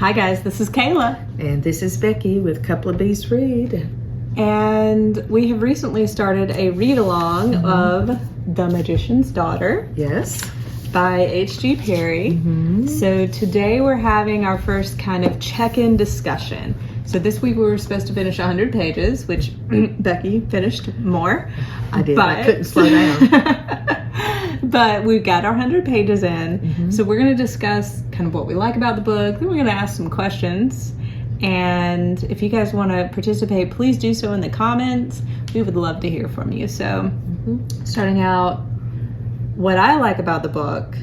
Hi guys, this is Kayla. And this is Becky with Couple of Bees Read. And we have recently started a read-along of The Magician's Daughter. Yes. By H.G. Perry. So today we're having our first kind of check-in discussion. So this week we were supposed to finish 100 pages, which Becky finished more. I did, I couldn't slow down. But we've got our 100 pages in. So we're going to discuss kind of what we like about the book. Then we're going to ask some questions. And if you guys want to participate, please do so in the comments. We would love to hear from you. So starting out, what I like about the book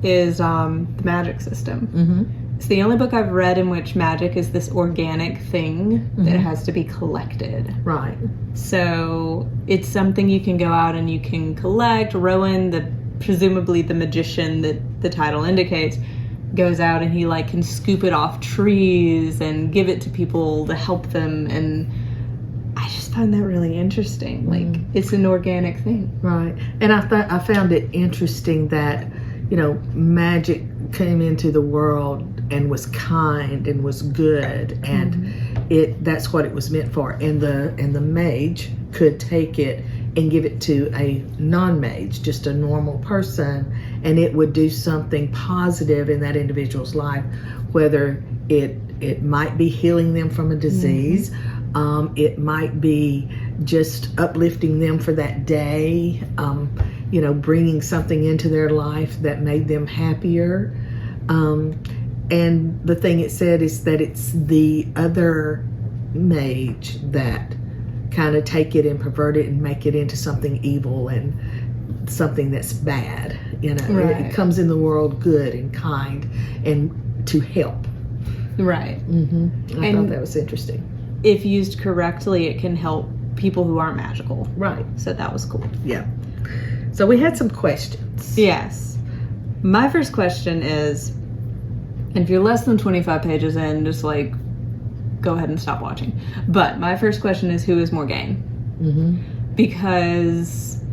is the magic system. It's the only book I've read in which magic is this organic thing that has to be collected. Right. So it's something you can go out and you can collect. Rowan, presumably the magician that the title indicates, goes out and he like can scoop it off trees and give it to people to help them, and I just find that really interesting. Like it's an organic thing. Right. And I found it interesting that, you know, magic came into the world and was kind and was good, and that's what it was meant for. And the mage could take it and give it to a non-mage, just a normal person, and it would do something positive in that individual's life, whether it might be healing them from a disease, it might be just uplifting them for that day, you know, bringing something into their life that made them happier. And the thing it said is that it's the other mage that kind of take it and pervert it and make it into something evil and something that's bad. You know, it comes in the world good and kind and to help. Right. I thought that was interesting. If used correctly, it can help people who aren't magical. Right. So that was cool. Yeah. So we had some questions. Yes. My first question is, and if you're less than 25 pages in, just like go ahead and stop watching. But my first question is, who is Morgane? Because,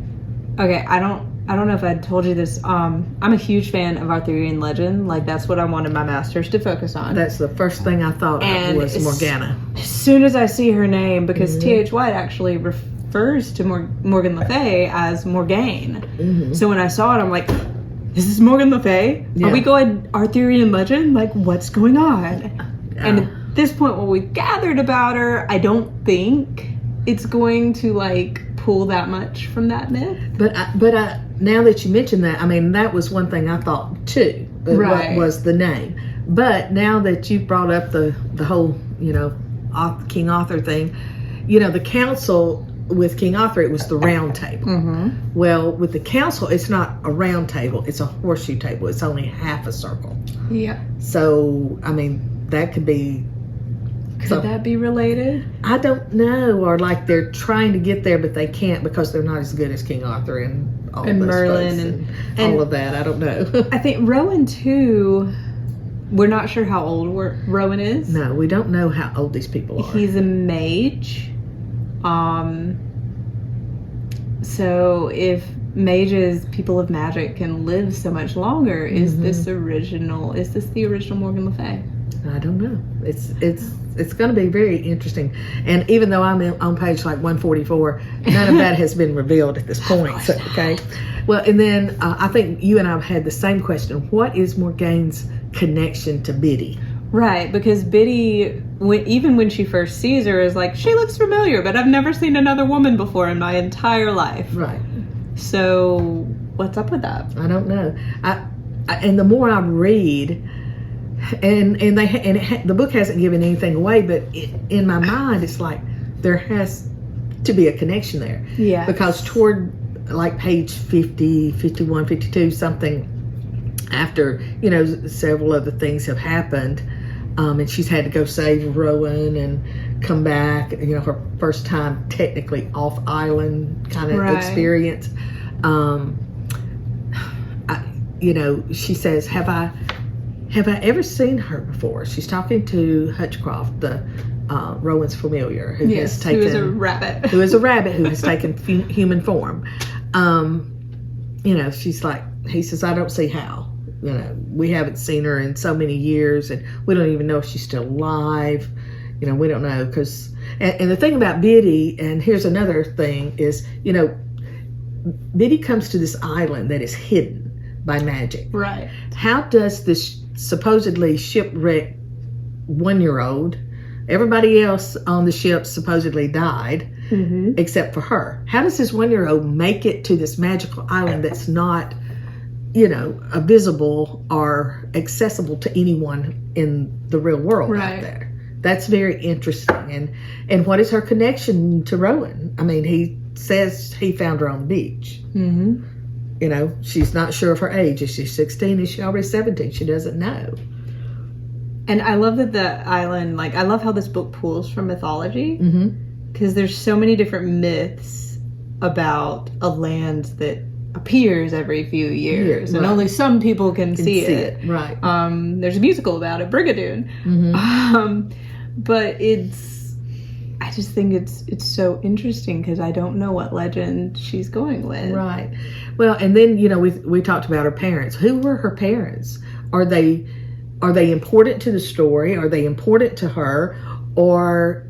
okay, I don't know if I told you this. I'm a huge fan of Arthurian legend. Like that's what I wanted my masters to focus on. That's the first thing I thought of was Morgana. As soon as I see her name, because T.H. White actually refers to Morgan Le Fay as Morgane. So when I saw it, I'm like, is this Morgan Le Fay? Yeah. Are we going Arthurian legend? Like, what's going on? And at this point, when we've gathered about her, I don't think it's going to like pull that much from that myth. But now that you mention that, I mean, that was one thing I thought too. What was the name? But now that you brought up the whole, you know, King Arthur thing, you know, the council with King Arthur, it was the round table. Well, with the council, it's not a round table; it's a horseshoe table. It's only half a circle. Yeah. So, I mean, that could be. Could that be related? I don't know, or like they're trying to get there, but they can't because they're not as good as King Arthur and all and those Merlin and all of that. I don't know. I think Rowan too. We're not sure how old Rowan is. No, we don't know how old these people are. He's a mage. So if mages, people of magic, can live so much longer, is this the original Morgan Le Fay? I don't know. It's going to be very interesting. And even though I'm on page like 144, none of that has been revealed at this point. So, okay. Well, and then I think you and I have had the same question. What is Morgane's connection to Biddy? Right, because Biddy, even when she first sees her, is like, she looks familiar, but I've never seen another woman before in my entire life. Right. So what's up with that? I don't know. And the more I read, the book hasn't given anything away, but in my mind, it's like there has to be a connection there. Yeah. Because toward like page 50, 51, 52, something after, you know, several other things have happened, and she's had to go save Rowan and come back, you know, her first time technically off island kind of experience. You know, she says, have I ever seen her before? She's talking to Hutchcroft, the Rowan's familiar, who has taken, who is a rabbit, who has taken human form. You know, she's like, he says, I don't see how. you know, we haven't seen her in so many years, and we don't even know if she's still alive. You know, we don't know because, and the thing about Biddy, and here's another thing is, you know, Biddy comes to this island that is hidden by magic. Right. How does this supposedly shipwrecked 1-year-old, everybody else on the ship supposedly died, except for her. How does this 1-year-old make it to this magical island that's not, you know, visible or accessible to anyone in the real world out there? That's very interesting. And what is her connection to Rowan? I mean, he says he found her on the beach. You know, she's not sure of her age. Is she 16? Is she already 17? She doesn't know. And I love that the island, like, I love how this book pulls from mythology. Because there's so many different myths about a land that appears every few years. And only some people can see it. Right. There's a musical about it, Brigadoon. But I just think it's so interesting because I don't know what legend she's going with. Right. Well, and then, you know, we talked about her parents. Who were her parents? Are they important to the story? Are they important to her? Or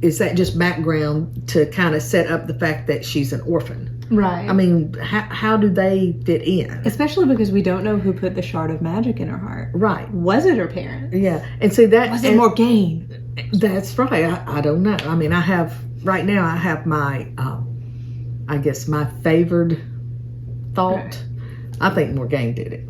is that just background to kind of set up the fact that she's an orphan? Right. I mean, how do they fit in? Especially because we don't know who put the shard of magic in her heart. Right. Was it her parents? Yeah. And see that... Was it Morgaine? That's right. I don't know. I mean, I have my, I guess my favored thought. Right. I think Morgaine did it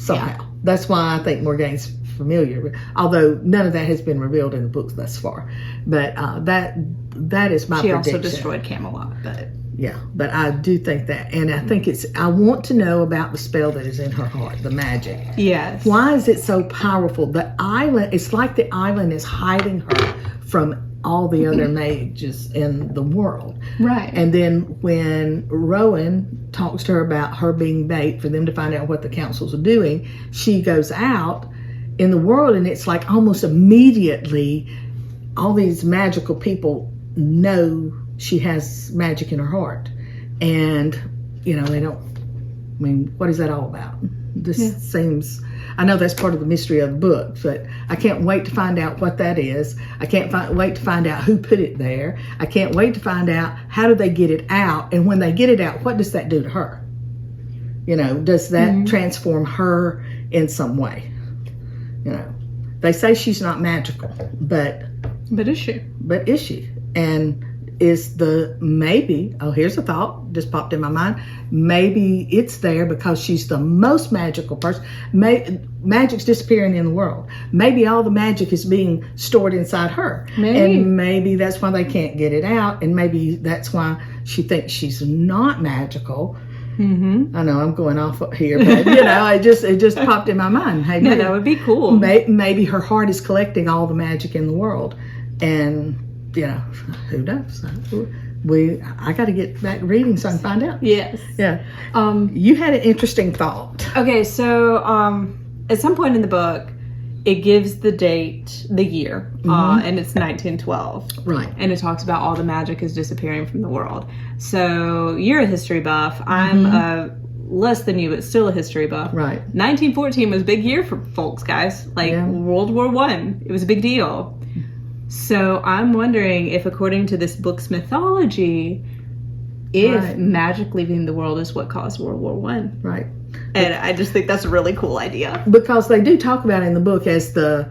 somehow. Yeah. That's why I think Morgaine's familiar, although none of that has been revealed in the books thus far. But that is my prediction. She also destroyed Camelot, but... Yeah, but I do think that, and I think I want to know about the spell that is in her heart, the magic. Yes. Why is it so powerful? The island, it's like the island is hiding her from all the other mages in the world. Right. And then when Rowan talks to her about her being bait for them to find out what the councils are doing, she goes out in the world, and it's like almost immediately all these magical people know she has magic in her heart. And, you know, what is that all about? This seems, I know that's part of the mystery of the book, but I can't wait to find out what that is. I can't wait to find out who put it there. I can't wait to find out how do they get it out. And when they get it out, what does that do to her? You know, does that transform her in some way? You know, they say she's not magical, but is she? But is she? And is here's a thought just popped in my mind. Maybe it's there because she's the most magical person. Magic's disappearing in the world. Maybe all the magic is being stored inside her. And maybe that's why they can't get it out. And maybe that's why she thinks she's not magical. I know I'm going off here, but you know, it just popped in my mind. Hey, no, that would be cool. Maybe her heart is collecting all the magic in the world, and you know, who knows? I got to get back reading so I can find out. Yes. Yeah. You had an interesting thought. Okay, so at some point in the book, it gives the date, the year, and it's 1912. Right. And it talks about all the magic is disappearing from the world. So you're a history buff. I'm less than you, but still a history buff. Right. 1914 was a big year for folks, guys. Like World War I. It was a big deal. So I'm wondering if, according to this book's mythology, if magic leaving the world is what caused World War I. Right. And I just think that's a really cool idea. Because they do talk about in the book as the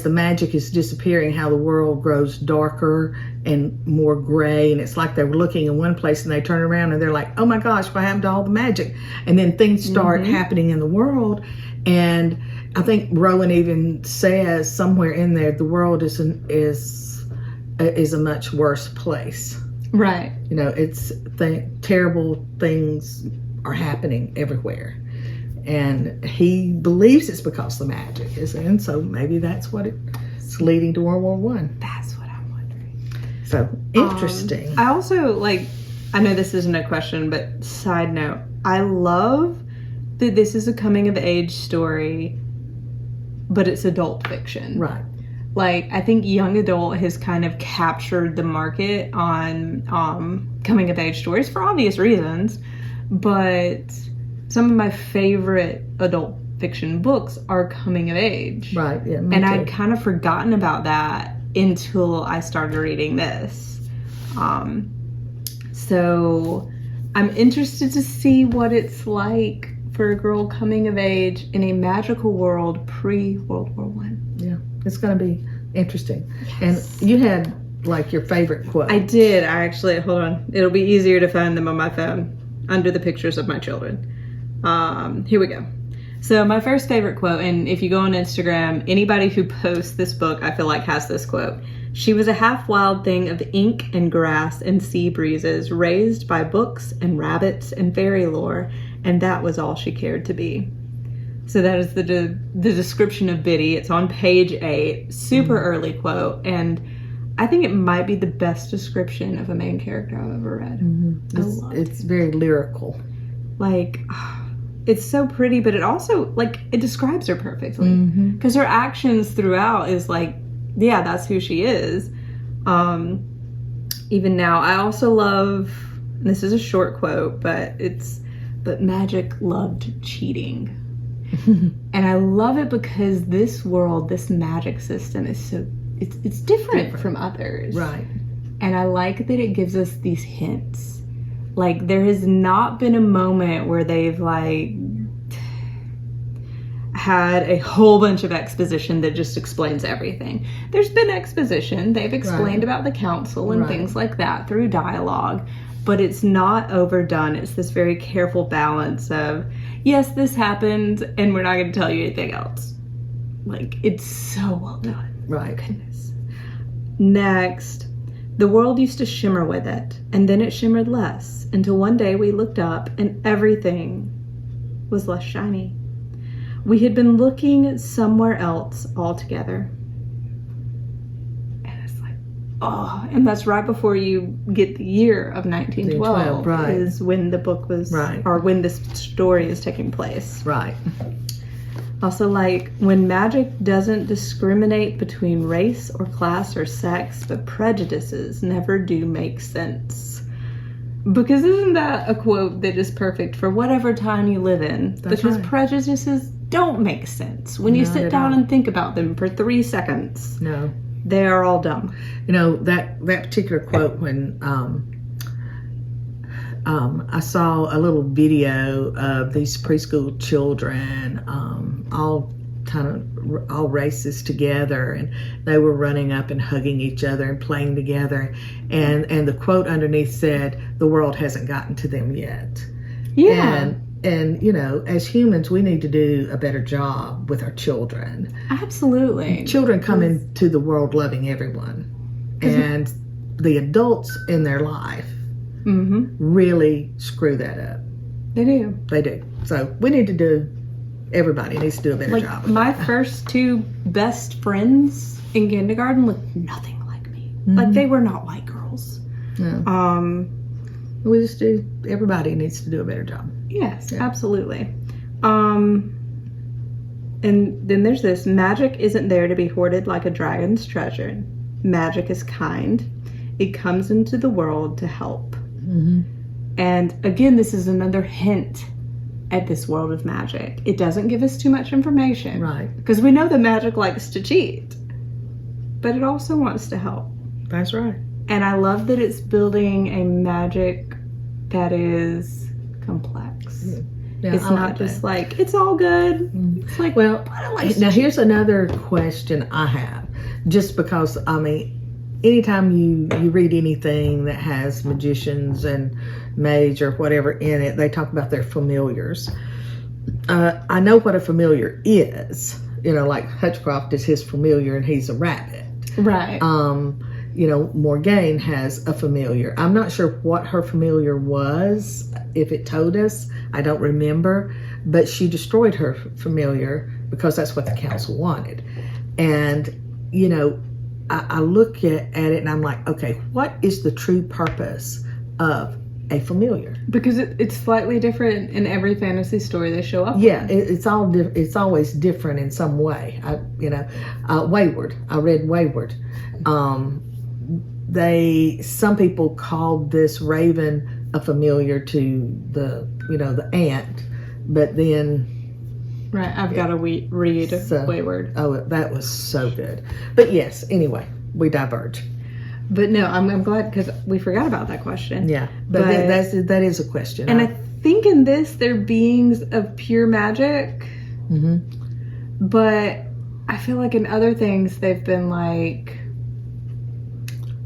magic is disappearing, how the world grows darker and more gray. And it's like they were looking in one place and they turn around and they're like, oh my gosh, what happened to all the magic? And then things start happening in the world. And I think Rowan even says somewhere in there, the world is a much worse place. Right. You know, terrible things are happening everywhere. And he believes it's because the magic is in, so maybe that's what it's leading to World War I. That's what I'm wondering. So, interesting. I also, I know this isn't a question, but side note, I love that this is a coming-of-age story, but it's adult fiction. Right. I think young adult has kind of captured the market on coming-of-age stories for obvious reasons, but some of my favorite adult fiction books are coming of age. Right. Yeah. And I'd kind of forgotten about that until I started reading this. So I'm interested to see what it's like for a girl coming of age in a magical world pre-World War I. Yeah, it's going to be interesting. Yes. And you had like your favorite quote. I did. I actually, hold on. It'll be easier to find them on my phone under the pictures of my children. Here we go. So my first favorite quote, and if you go on Instagram, anybody who posts this book, I feel like has this quote. She was a half-wild thing of ink and grass and sea breezes, raised by books and rabbits and fairy lore, and that was all she cared to be. So that is the description of Biddy. It's on page 8, super early quote, and I think it might be the best description of a main character I've ever read. It's very lyrical. Like, it's so pretty, but it also, like, it describes her perfectly. Because her actions throughout is like, yeah, that's who she is. Even now, I also love, and this is a short quote, but magic loved cheating. And I love it because this world, this magic system is so, it's different from others. Right. And I like that it gives us these hints. Like, there has not been a moment where they've, like, had a whole bunch of exposition that just explains everything. There's been exposition. They've explained about the council and things like that through dialogue, but it's not overdone. It's this very careful balance of, yes, this happened, and we're not going to tell you anything else. Like, it's so well done. Right. Goodness. Next, the world used to shimmer with it, and then it shimmered less, until one day we looked up and everything was less shiny. We had been looking somewhere else altogether. And it's like, oh, and that's right before you get the year of 1912, right. Is when the book was, or when this story is taking place. Right. Also, like, when magic doesn't discriminate between race or class or sex, but prejudices never do make sense. Because isn't that a quote that is perfect for whatever time you live in? That's because right. prejudices don't make sense when you sit down and think about them for 3 seconds. No. They are all dumb. You know, that particular quote, when I saw a little video of these preschool children, all races together, and they were running up and hugging each other and playing together, and the quote underneath said, "The world hasn't gotten to them yet." Yeah. And you know, as humans, we need to do a better job with our children. Absolutely. Children come into the world loving everyone, and the adults in their life really screw that up. They do. They do. So we need to do. Everybody needs to do a better job. Like, my first 2 best friends in kindergarten looked nothing like me. Like, they were not white girls. No. We just do. Everybody needs to do a better job. Yes, absolutely. And then there's this: magic isn't there to be hoarded like a dragon's treasure. Magic is kind. It comes into the world to help. And again, this is another hint at this world of magic. It doesn't give us too much information. Right. Because we know that magic likes to cheat. But it also wants to help. That's right. And I love that it's building a magic that is complex. Yeah, it's not just like, it's all good. It's like, well, now here's another question I have. Just because, I mean, anytime you read anything that has magicians and mage or whatever in it, they talk about their familiars. I know what a familiar is. You know, like Hutchcroft is his familiar and he's a rabbit. Right. You know, Morgaine has a familiar. I'm not sure what her familiar was, if it told us. I don't remember. But she destroyed her familiar because that's what the council wanted. And, you know, I look at it and I'm like, okay, what is the true purpose of a familiar? Because it's slightly different in every fantasy story they show up. Yeah, it's always different in some way. Wayward. I read Wayward. Some people called this raven a familiar to the ant, but then Right. I've got to read So- Wayward. Oh, that was so good. But yes, anyway, we diverge. But no, I'm glad because we forgot about that question. Yeah, but that is a question. And I think in this, they're beings of pure magic. Mhm. But I feel like in other things, they've been like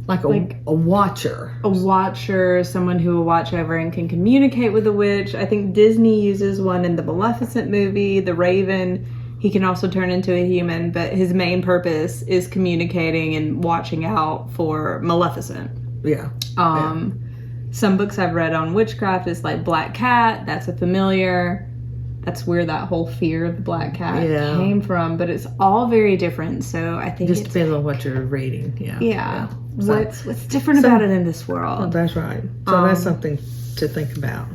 a watcher. a watcher, someone who will watch over and can communicate with the witch. I think Disney uses one in the Maleficent movie, the Raven. He can also turn into a human, but his main purpose is communicating and watching out for Maleficent. Yeah. Some books I've read on witchcraft is like Black Cat. That's a familiar. That's where that whole fear of the Black Cat came from. But it's all very different. So I think Just depends on what you're reading. Yeah. yeah. So- What's different about it in this Oh, world? that's right. So that's something to think about.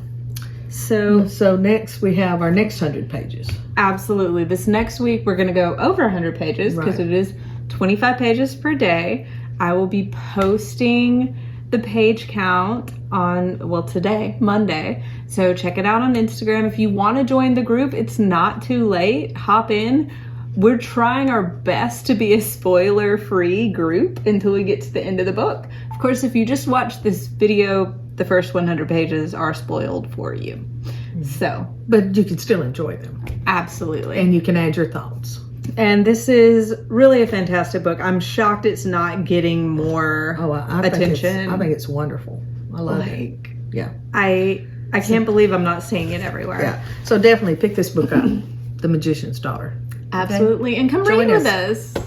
So So next we have our next 100 pages. absolutely, this next week we're going to go over 100 pages because Right. it is 25 pages per day. I will be posting the page count on, well, today, Monday. So check it out on Instagram. If you want to join the group, it's not too late. Hop in. We're trying our best to be a spoiler-free group until we get to the end of the book. Of course, if you just watch this video, the first 100 pages are spoiled for you. So, But you can still enjoy them. absolutely. And you can add your thoughts. And this is really a fantastic book. I'm shocked it's not getting more Oh, I attention. think it's wonderful. I love it. like, Yeah. I can't believe I'm not seeing it everywhere. Yeah. So definitely pick this book up, The Magician's Daughter. Absolutely. And come Join read with us. us.